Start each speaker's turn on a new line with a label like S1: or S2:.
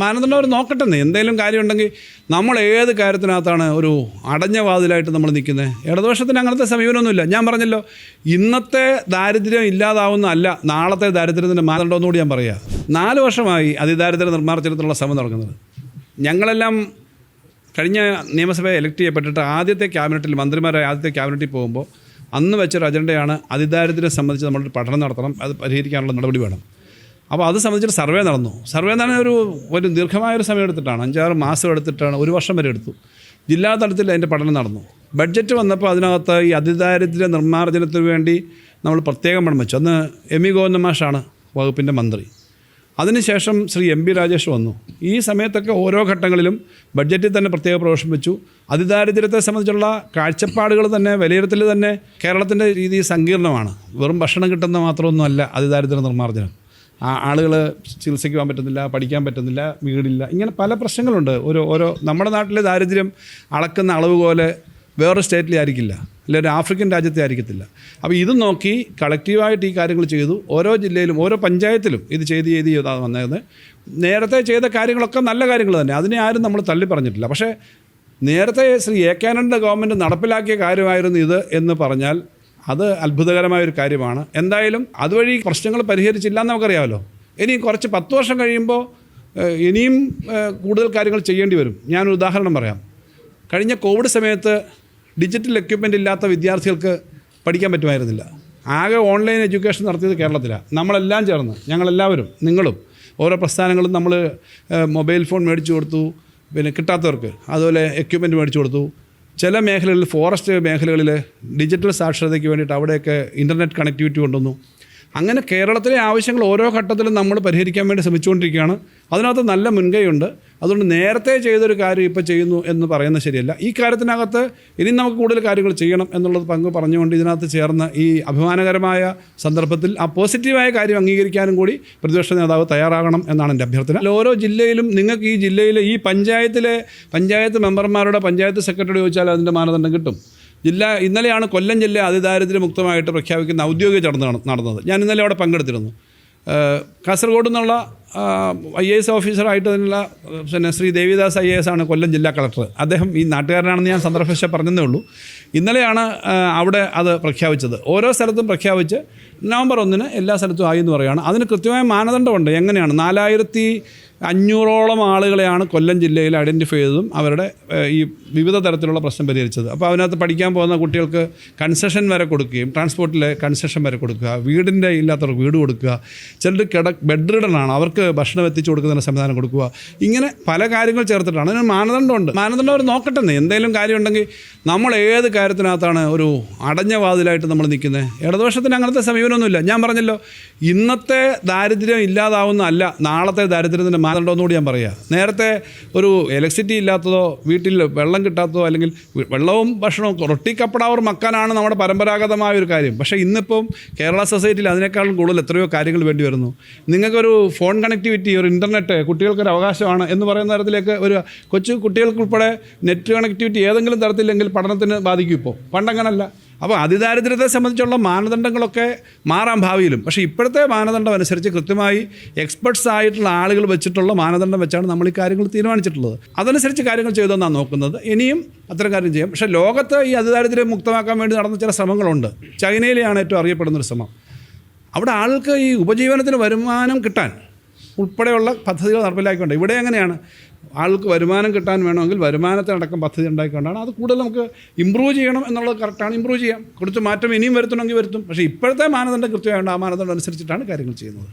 S1: മാനദണ്ഡം അവർ നോക്കട്ടെന്ന്. എന്തെങ്കിലും കാര്യമുണ്ടെങ്കിൽ നമ്മൾ ഏത് കാര്യത്തിനകത്താണ് ഒരു അടഞ്ഞ വാതിലായിട്ട് നമ്മൾ നിൽക്കുന്നത്? ഇടതുപക്ഷത്തിന് അങ്ങനത്തെ സമീപനമൊന്നുമില്ല. ഞാൻ പറഞ്ഞല്ലോ, ഇന്നത്തെ ദാരിദ്ര്യം ഇല്ലാതാവുന്നതല്ല നാളത്തെ ദാരിദ്ര്യത്തിൻ്റെ മാനദണ്ഡമെന്നുകൂടി ഞാൻ പറയുക. 4 വർഷമായി അതിദാരിദ്ര്യ നിർമ്മാർജ്ജനത്തിനുള്ള ശ്രമം നടക്കുന്നത്. ഞങ്ങളെല്ലാം കഴിഞ്ഞ നിയമസഭയെ എലക്ട് ചെയ്യപ്പെട്ടിട്ട് ആദ്യത്തെ ക്യാബിനറ്റിൽ, മന്ത്രിമാരായ ആദ്യത്തെ ക്യാബിനറ്റിൽ പോകുമ്പോൾ അന്ന് വെച്ചൊരു അജണ്ടയാണ് അതിദാരിദ്ര്യം സംബന്ധിച്ച് നമ്മളൊരു പഠനം നടത്തണം, അത് പരിഹരിക്കാനുള്ള നടപടി വേണം. അപ്പോൾ അത് സംബന്ധിച്ചിട്ട് സർവേ നടന്നു. സർവേ എന്ന് പറഞ്ഞാൽ ഒരു ദീർഘമായൊരു സമയം എടുത്തിട്ടാണ്, 5-6 മാസം എടുത്തിട്ടാണ്, 1 വർഷം വരെ എടുത്തു. ജില്ലാ തലത്തിൽ അതിൻ്റെ പഠനം നടന്നു. ബഡ്ജറ്റ് വന്നപ്പോൾ അതിനകത്ത് ഈ അതിദാരിദ്ര്യ നിർമ്മാർജ്ജനത്തിന് വേണ്ടി നമ്മൾ പ്രത്യേകം പണം വെച്ചു. അന്ന് എം.ഇ. ഗോവിന്ദൻ മാഷാണ് വകുപ്പിൻ്റെ മന്ത്രി. അതിനുശേഷം ശ്രീ എം.പി. രാജേഷ് വന്നു. ഈ സമയത്തൊക്കെ ഓരോ ഘട്ടങ്ങളിലും ബഡ്ജറ്റിൽ തന്നെ പ്രത്യേക പ്രവേശനം വെച്ചു. അതിദാരിദ്ര്യത്തെ സംബന്ധിച്ചുള്ള കാഴ്ചപ്പാടുകൾ തന്നെ, വിലയിരുത്തൽ തന്നെ കേരളത്തിൻ്റെ രീതി സങ്കീർണമാണ്. വെറും ഭക്ഷണം കിട്ടുന്ന മാത്രമൊന്നുമല്ല അതിദാരിദ്ര്യ നിർമ്മാർജ്ജനം. ആളുകൾ ചികിത്സയ്ക്ക് പോകാൻ പറ്റുന്നില്ല, പഠിക്കാൻ പറ്റുന്നില്ല, വീടില്ല, ഇങ്ങനെ പല പ്രശ്നങ്ങളുണ്ട്. ഓരോ നമ്മുടെ നാട്ടിലെ ദാരിദ്ര്യം അളക്കുന്ന അളവ് പോലെ വേറൊരു സ്റ്റേറ്റിലെ ആയിരിക്കില്ല, അല്ലെങ്കിൽ ഒരു ആഫ്രിക്കൻ രാജ്യത്തെ ആയിരിക്കത്തില്ല. അപ്പോൾ ഇത് നോക്കി കളക്റ്റീവായിട്ട് ഈ കാര്യങ്ങൾ ചെയ്തു. ഓരോ ജില്ലയിലും ഓരോ പഞ്ചായത്തിലും ഇത് ചെയ്ത് വന്നത്. നേരത്തെ ചെയ്ത കാര്യങ്ങളൊക്കെ നല്ല കാര്യങ്ങൾ തന്നെ, അതിനെ ആരും നമ്മൾ തള്ളി പറഞ്ഞിട്ടില്ല. പക്ഷേ നേരത്തെ ശ്രീ എ കെ ആന്റണിയുടെ ഗവൺമെൻറ് നടപ്പിലാക്കിയ കാര്യമായിരുന്നു ഇത് എന്ന് പറഞ്ഞാൽ അത് അത്ഭുതകരമായൊരു കാര്യമാണ്. എന്തായാലും അതുവഴി പ്രശ്നങ്ങൾ പരിഹരിച്ചില്ല എന്ന് നമുക്കറിയാമല്ലോ. ഇനി കുറച്ച് 10 വർഷം കഴിയുമ്പോൾ ഇനിയും കൂടുതൽ കാര്യങ്ങൾ ചെയ്യേണ്ടി വരും. ഞാനൊരു ഉദാഹരണം പറയാം. കഴിഞ്ഞ കോവിഡ് സമയത്ത് ഡിജിറ്റൽ എക്യുപ്മെൻ്റ് ഇല്ലാത്ത വിദ്യാർത്ഥികൾക്ക് പഠിക്കാൻ പറ്റുമായിരുന്നില്ല. ആകെ ഓൺലൈൻ എഡ്യൂക്കേഷൻ നടത്തിയത് കേരളത്തിലാണ്. നമ്മളെല്ലാം ചേർന്ന്, ഞങ്ങളെല്ലാവരും, നിങ്ങളും ഓരോ പ്രസ്ഥാനങ്ങളും നമ്മൾ മൊബൈൽ ഫോൺ മേടിച്ചു കൊടുത്തു, പിന്നെ കിട്ടാത്തവർക്ക് അതുപോലെ എക്യുപ്മെൻറ്റ് മേടിച്ചു കൊടുത്തു. ചില മേഖലകളിൽ, ഫോറസ്റ്റ് മേഖലകളിൽ ഡിജിറ്റൽ സാക്ഷരതയ്ക്ക് വേണ്ടിയിട്ട് അവിടെയൊക്കെ ഇൻ്റർനെറ്റ് കണക്ടിവിറ്റി കൊണ്ടുവന്നു. അങ്ങനെ കേരളത്തിലെ ആവശ്യങ്ങൾ ഓരോ ഘട്ടത്തിലും നമ്മൾ പരിഹരിക്കാൻ വേണ്ടി ശ്രമിച്ചുകൊണ്ടിരിക്കുകയാണ്. അതിനകത്ത് നല്ല മുൻകൈയുണ്ട്. അതുകൊണ്ട് നേരത്തെ ചെയ്തൊരു കാര്യം ഇപ്പോൾ ചെയ്യുന്നു എന്ന് പറയുന്നത് ശരിയല്ല. ഈ കാര്യത്തിനകത്ത് ഇനി നമുക്ക് കൂടുതൽ കാര്യങ്ങൾ ചെയ്യണം എന്നുള്ളത് പറഞ്ഞുകൊണ്ട് ഇതിനകത്ത് ചേർന്ന് ഈ അഭിമാനകരമായ സന്ദർഭത്തിൽ ആ പോസിറ്റീവായ കാര്യം അംഗീകരിക്കാനും കൂടി പ്രതിപക്ഷ നേതാവ് തയ്യാറാകണം എന്നാണ് എൻ്റെ അഭ്യർത്ഥന. ഓരോ ജില്ലയിലും നിങ്ങൾക്ക് ഈ ജില്ലയിലെ ഈ പഞ്ചായത്ത് മെമ്പർമാരുടെ പഞ്ചായത്ത് സെക്രട്ടറി ചോദിച്ചാൽ അതിൻ്റെ മാനദണ്ഡം കിട്ടും. ഇന്നലെയാണ് കൊല്ലം ജില്ല അതിദാരിദ്ര്യമുക്തമായിട്ട് പ്രഖ്യാപിക്കുന്ന ഔദ്യോഗിക ചടങ്ങ് നടന്നത്. ഞാൻ ഇന്നലെ അവിടെ പങ്കെടുത്തിരുന്നു. കാസർഗോഡ് നിന്നുള്ള IAS ഓഫീസറായിട്ട് തന്നെയുള്ള പിന്നെ ശ്രീ ദേവിദാസ് IAS ആണ് കൊല്ലം ജില്ലാ കളക്ടർ. അദ്ദേഹം ഈ നാട്ടുകാരനാണെന്ന് ഞാൻ സന്ദർശിച്ച പറഞ്ഞതേ ഉള്ളൂ. ഇന്നലെയാണ് അവിടെ അത് പ്രഖ്യാപിച്ചത്. ഓരോ സ്ഥലത്തും പ്രഖ്യാപിച്ച് നവംബർ 1 എല്ലാ സ്ഥലത്തും ആയി എന്ന് പറയുകയാണ്. അതിന് കൃത്യമായ മാനദണ്ഡമുണ്ട്. എങ്ങനെയാണ് 4500ഓളം ആളുകളെയാണ് കൊല്ലം ജില്ലയിൽ ഐഡൻറ്റിഫൈ ചെയ്തതും അവരുടെ ഈ വിവിധ തരത്തിലുള്ള പ്രശ്നം പരിഹരിച്ചത്. അപ്പോൾ അതിനകത്ത് പഠിക്കാൻ പോകുന്ന കുട്ടികൾക്ക് കൺസെഷൻ വരെ കൊടുക്കുകയും, ട്രാൻസ്പോർട്ടിലെ കൺസെഷൻ വരെ കൊടുക്കുക, വീടിൻ്റെ ഇല്ലാത്തവർക്ക് വീട് കൊടുക്കുക, ചിലർ ബെഡ് റിഡനാണ്, അവർക്ക് ഭക്ഷണം എത്തിച്ചു കൊടുക്കുന്നതിന് സംവിധാനം കൊടുക്കുക. ഇങ്ങനെ പല കാര്യങ്ങൾ ചേർത്തിട്ടാണ്. അതിന് മാനദണ്ഡമുണ്ട്. മാനദണ്ഡം അവർ നോക്കട്ടെന്ന്. എന്തെങ്കിലും കാര്യമുണ്ടെങ്കിൽ നമ്മൾ ഏത് കാര്യത്തിനകത്താണ് ഒരു അടഞ്ഞ വാതിലായിട്ട് നമ്മൾ നിൽക്കുന്നത്? ഇടതുപക്ഷത്തിന് അങ്ങനത്തെ സമീപനമൊന്നുമില്ല. ഞാൻ പറഞ്ഞല്ലോ, ഇന്നത്തെ ദാരിദ്ര്യം ഇല്ലാതാവുന്നതല്ല നാളത്തെ ദാരിദ്ര്യത്തിൻ്റെ മാനദണ്ഡമെന്നുകൂടി ഞാൻ പറയുക. നേരത്തെ ഒരു ഇലക്ട്രിസിറ്റി ഇല്ലാത്തതോ, വീട്ടിൽ വെള്ളം കിട്ടാത്തതോ, അല്ലെങ്കിൽ വെള്ളവും ഭക്ഷണവും റൊട്ടിക്കപ്പടാവർ മക്കാനാണ് നമ്മുടെ പരമ്പരാഗതമായ ഒരു കാര്യം. പക്ഷേ ഇന്നിപ്പം കേരള സൊസൈറ്റിയിൽ അതിനേക്കാളും കൂടുതൽ എത്രയോ കാര്യങ്ങൾ വേണ്ടി വരുന്നു. നിങ്ങൾക്കൊരു ഫോൺ കണക്ടിവിറ്റി, ഒരു ഇൻ്റർനെറ്റ് കുട്ടികൾക്കൊരു അവകാശമാണ് എന്ന് പറയുന്ന തരത്തിലേക്ക് ഒരു കൊച്ചു കുട്ടികൾക്കുൾപ്പെടെ നെറ്റ് കണക്ടിവിറ്റി ഏതെങ്കിലും തരത്തിലെങ്കിൽ പഠനത്തിന് ബാധിക്കും. ഇപ്പോൾ പണ്ടങ്ങനല്ല. അപ്പോൾ അതിദാരിദ്ര്യത്തെ സംബന്ധിച്ചുള്ള മാനദണ്ഡങ്ങളൊക്കെ മാറാം ഭാവിയിലും. പക്ഷേ ഇപ്പോഴത്തെ മാനദണ്ഡം അനുസരിച്ച് കൃത്യമായി എക്സ്പെർട്സ് ആയിട്ടുള്ള ആളുകൾ വെച്ചിട്ടുള്ള മാനദണ്ഡം വെച്ചാണ് നമ്മൾ ഈ കാര്യങ്ങൾ തീരുമാനിച്ചിട്ടുള്ളത്. അതനുസരിച്ച് കാര്യങ്ങൾ ചെയ്തെന്നാണ് നോക്കുന്നത്. ഇനിയും അത്തരം കാര്യം ചെയ്യാം. പക്ഷേ ലോകത്ത് ഈ അതിദാരിദ്ര്യം മുക്തമാക്കാൻ വേണ്ടി നടന്ന ചില ശ്രമങ്ങളുണ്ട്. ചൈനയിലെയാണ് ഏറ്റവും അറിയപ്പെടുന്നൊരു ശ്രമം. അവിടെ ആൾക്ക് ഈ ഉപജീവനത്തിന് വരുമാനം കിട്ടാൻ ഉൾപ്പെടെയുള്ള പദ്ധതികൾ നടപ്പിലാക്കിക്കൊണ്ട്, ഇവിടെ എങ്ങനെയാണ് ആൾക്ക് വരുമാനം കിട്ടാൻ വേണമെങ്കിൽ വരുമാനത്തിനടക്കം പദ്ധതി ഉണ്ടാക്കിക്കൊണ്ടാണ്. അത് കൂടുതൽ നമുക്ക് ഇമ്പ്രൂവ് ചെയ്യണം എന്നുള്ളത് കറക്റ്റാണ്. ഇമ്പ്രൂവ് ചെയ്യാം. കൊടുത്ത് മാറ്റം ഇനിയും വരുത്തണമെങ്കിൽ വരുത്തും. പക്ഷേ ഇപ്പോഴത്തെ മാനദണ്ഡം കൃത്യമായുണ്ട്. ആ മാനദണ്ഡം അനുസരിച്ചിട്ടാണ് കാര്യങ്ങൾ ചെയ്യുന്നത്.